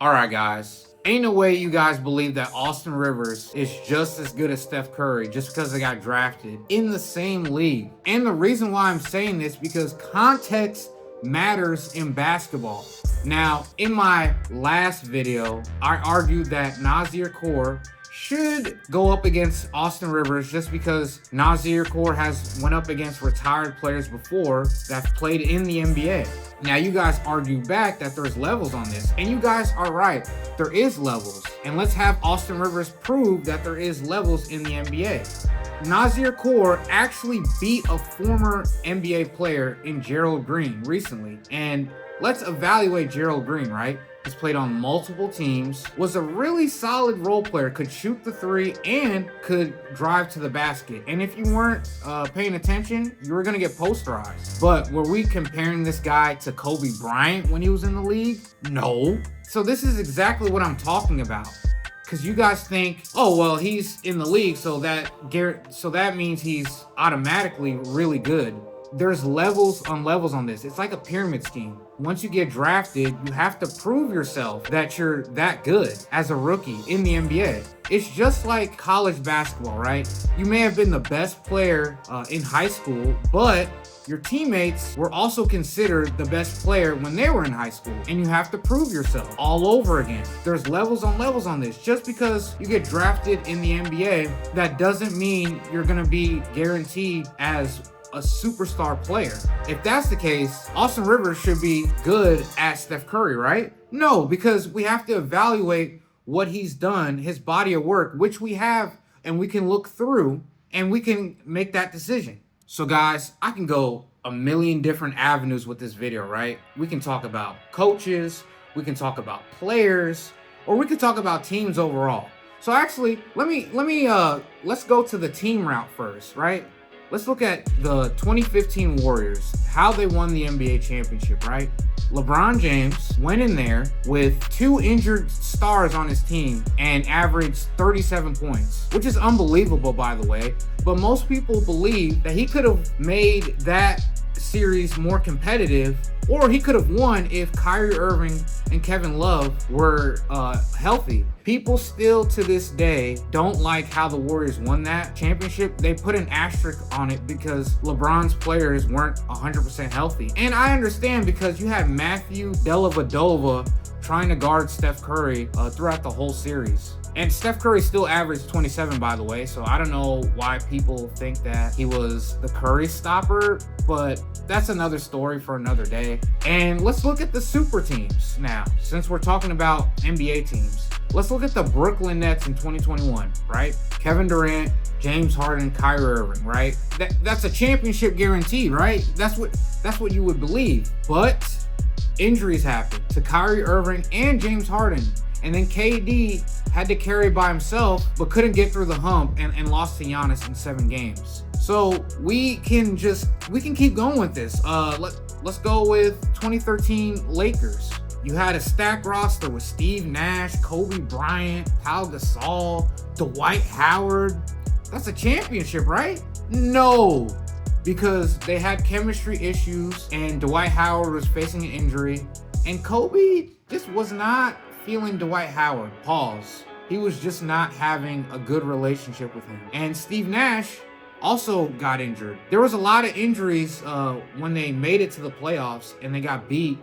All right, guys. Ain't no way you guys believe that Austin Rivers is just as good as Steph Curry just because they got drafted in the same league. And the reason why I'm saying this because context matters in basketball. Now, in my last video, I argued that Nasir Kaur should go up against Austin Rivers just because Nasir Kaur has went up against retired players before that played in the NBA. Now you guys argue back that there's levels on this, and you guys are right, there is levels. And let's have Austin Rivers prove that there is levels in the NBA. Nasir Kaur actually beat a former NBA player in Gerald Green recently, and let's evaluate Gerald Green, right? He's played on multiple teams, was a really solid role player, could shoot the three and could drive to the basket. And if you weren't paying attention, you were gonna get posterized. But were we comparing this guy to Kobe Bryant when he was in the league? No. So this is exactly what I'm talking about. Because you guys think, oh, well, he's in the league, so that means he's automatically really good. There's levels on this. It's like a pyramid scheme. Once you get drafted, you have to prove yourself that you're that good as a rookie in the NBA. It's just like college basketball, right? You may have been the best player in high school, but your teammates were also considered the best player when they were in high school, and you have to prove yourself all over again. There's levels on this. Just because you get drafted in the NBA, that doesn't mean you're gonna be guaranteed as a superstar player. If that's the case, Austin Rivers should be good at Steph Curry, right? No, because we have to evaluate what he's done, his body of work, which we have, and we can look through and we can make that decision. So guys, I can go a million different avenues with this video, right? We can talk about coaches, we can talk about players, or we could talk about teams overall. So actually, let's go to the team route first, right? Let's look at the 2015 Warriors, how they won the NBA championship, right? LeBron James went in there with 2 injured stars on his team and averaged 37 points, which is unbelievable, by the way. But most people believe that he could have made that series more competitive, or he could have won if Kyrie Irving and Kevin Love were healthy. People still to this day don't like how the Warriors won that championship. They put an asterisk on it because LeBron's players weren't 100% healthy. And I understand because you had Matthew Dellavedova trying to guard Steph Curry throughout the whole series. And Steph Curry still averaged 27, by the way, so I don't know why people think that he was the Curry stopper, but that's another story for another day. And let's look at the super teams now, since we're talking about NBA teams. Let's look at the Brooklyn Nets in 2021, right? Kevin Durant, James Harden, Kyrie Irving, right? That's a championship guaranteed, right? That's what you would believe. But injuries happened to Kyrie Irving and James Harden. And then KD had to carry by himself, but couldn't get through the hump and lost to Giannis in 7 games. So we can keep going with this. Let's go with 2013 Lakers. You had a stacked roster with Steve Nash, Kobe Bryant, Pau Gasol, Dwight Howard. That's a championship, right? No, because they had chemistry issues and Dwight Howard was facing an injury and Kobe just was not feeling Dwight Howard. Pause. He was just not having a good relationship with him. And Steve Nash also got injured. There was a lot of injuries when they made it to the playoffs and they got beat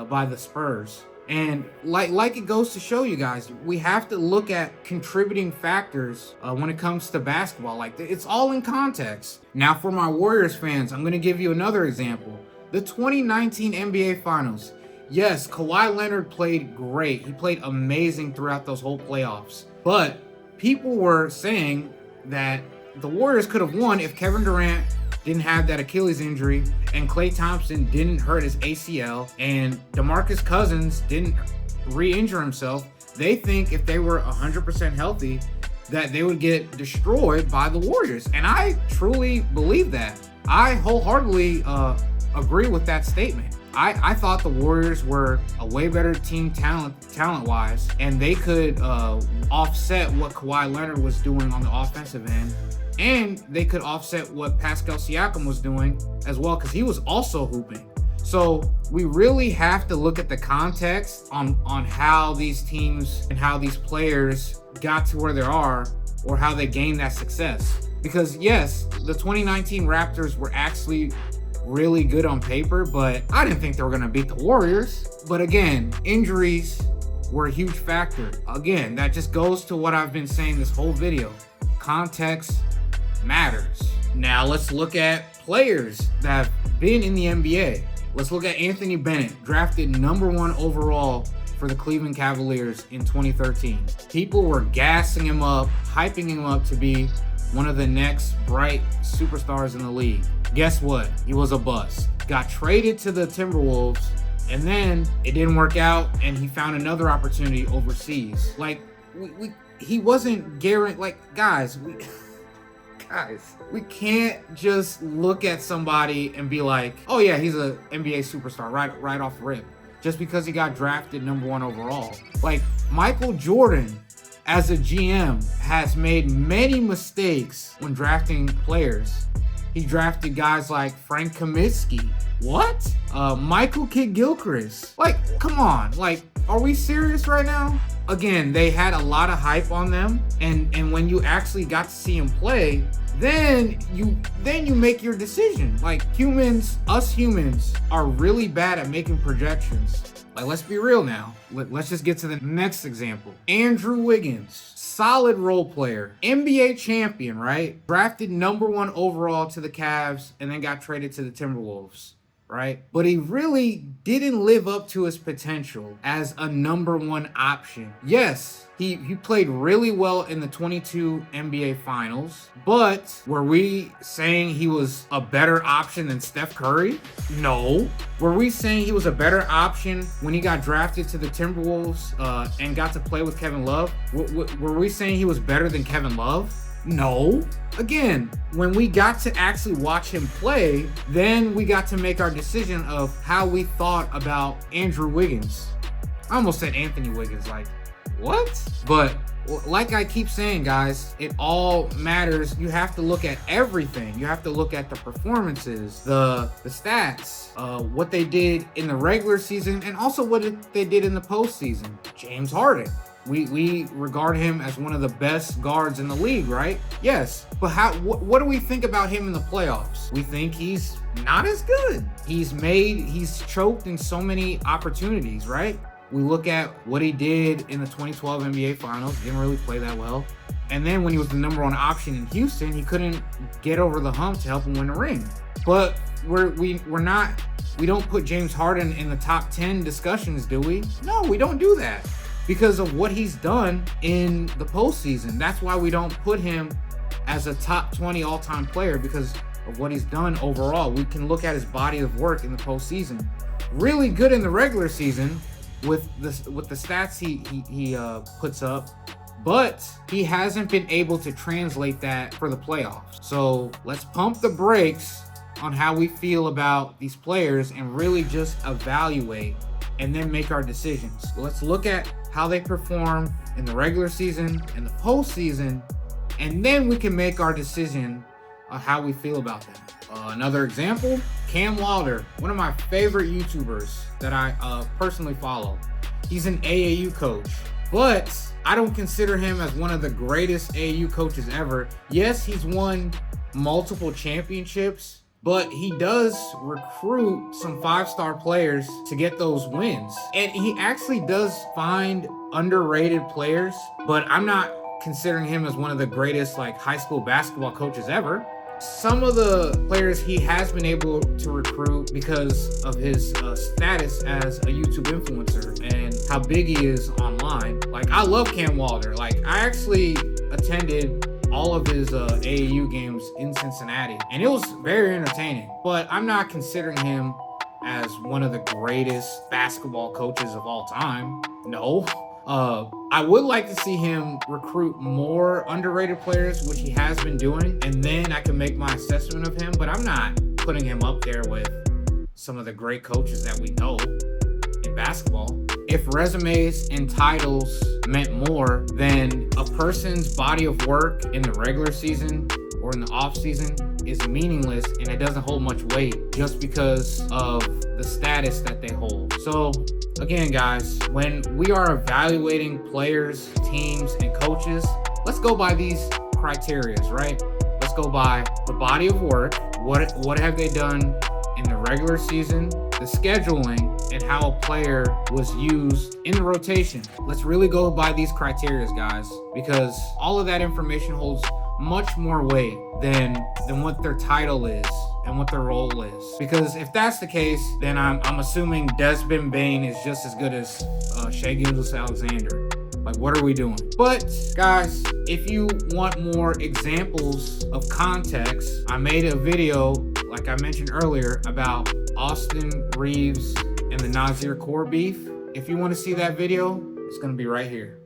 by the Spurs. And like it goes to show you guys, we have to look at contributing factors when it comes to basketball. Like, it's all in context. Now for my Warriors fans, I'm going to give you another example. The 2019 NBA Finals. Yes, Kawhi Leonard played great. He played amazing throughout those whole playoffs. But people were saying that the Warriors could have won if Kevin Durant didn't have that Achilles injury and Klay Thompson didn't hurt his ACL and DeMarcus Cousins didn't re-injure himself. They think if they were 100% healthy that they would get destroyed by the Warriors. And I truly believe that. I wholeheartedly agree with that statement. I thought the Warriors were a way better team talent-wise, and they could offset what Kawhi Leonard was doing on the offensive end, and they could offset what Pascal Siakam was doing as well, because he was also hooping. So we really have to look at the context on how these teams and how these players got to where they are, or how they gained that success. Because yes, the 2019 Raptors were actually really good on paper, but I didn't think they were going to beat the Warriors. But again, injuries were a huge factor. Again, that just goes to what I've been saying this whole video. Context matters. Now let's look at players that have been in the NBA. Let's look at Anthony Bennett, drafted #1 overall for the Cleveland Cavaliers in 2013. People were gassing him up, hyping him up to be one of the next bright superstars in the league. Guess what? He was a bust. Got traded to the Timberwolves, and then it didn't work out, and he found another opportunity overseas. Like, he wasn't guaranteed. Like, guys, we can't just look at somebody and be like, oh yeah, he's an NBA superstar right off rip, just because he got drafted #1 overall. Like, Michael Jordan, as a GM, has made many mistakes when drafting players. He drafted guys like Frank Kaminsky. What? Michael Kidd-Gilchrist. Like, come on. Like, are we serious right now? Again, they had a lot of hype on them, and when you actually got to see him play, then you make your decision. Like, us humans are really bad at making projections. Like, let's be real now. Let's just get to the next example. Andrew Wiggins, solid role player, NBA champion, right? Drafted #1 overall to the Cavs and then got traded to the Timberwolves, right? But he really didn't live up to his potential as a #1 option. Yes, he played really well in the 22 NBA Finals, but were we saying he was a better option than Steph Curry? No. Were we saying he was a better option when he got drafted to the Timberwolves and got to play with Kevin Love? Were we saying he was better than Kevin Love? No. Again, when we got to actually watch him play, then we got to make our decision of how we thought about Andrew Wiggins. I almost said Anthony Wiggins, like, what? But like I keep saying, guys, it all matters. You have to look at everything. You have to look at the performances, the stats, what they did in the regular season, and also what they did in the postseason. James Harden. We regard him as one of the best guards in the league, right? Yes, but what do we think about him in the playoffs? We think he's not as good. He's choked in so many opportunities, right? We look at what he did in the 2012 NBA Finals, didn't really play that well. And then when he was the #1 option in Houston, he couldn't get over the hump to help him win the ring. But we don't put James Harden in the top 10 discussions, do we? No, we don't do that, because of what he's done in the postseason. That's why we don't put him as a top 20 all-time player, because of what he's done overall. We can look at his body of work in the postseason. Really good in the regular season with the stats he puts up, but he hasn't been able to translate that for the playoffs. So let's pump the brakes on how we feel about these players and really just evaluate and then make our decisions. Let's look at how they perform in the regular season and the postseason, and then we can make our decision on how we feel about them. Another example, Cam Wilder, one of my favorite YouTubers that I personally follow. He's an AAU coach, but I don't consider him as one of the greatest AAU coaches ever. Yes, he's won multiple championships, but he does recruit some 5-star players to get those wins. And he actually does find underrated players, but I'm not considering him as one of the greatest high school basketball coaches ever. Some of the players he has been able to recruit because of his status as a YouTube influencer and how big he is online. I love Cam Wilder. I actually attended all of his AAU games in Cincinnati, and it was very entertaining. But I'm not considering him as one of the greatest basketball coaches of all time. No. I would like to see him recruit more underrated players, which he has been doing, and then I can make my assessment of him, but I'm not putting him up there with some of the great coaches that we know in basketball. If resumes and titles meant more, then a person's body of work in the regular season or in the off season is meaningless and it doesn't hold much weight just because of the status that they hold. So again, guys, when we are evaluating players, teams, and coaches, let's go by these criterias, right? Let's go by the body of work. What have they done in the regular season, the scheduling, and how a player was used in the rotation. Let's really go by these criteria, guys, because all of that information holds much more weight than what their title is and what their role is. Because if that's the case, then I'm assuming Desmond Bain is just as good as Shai Gilgeous-Alexander. Like, what are we doing? But guys, if you want more examples of context, I made a video, like I mentioned earlier, about Austin Reeves and the Nasir Core beef. If you want to see that video, it's going to be right here.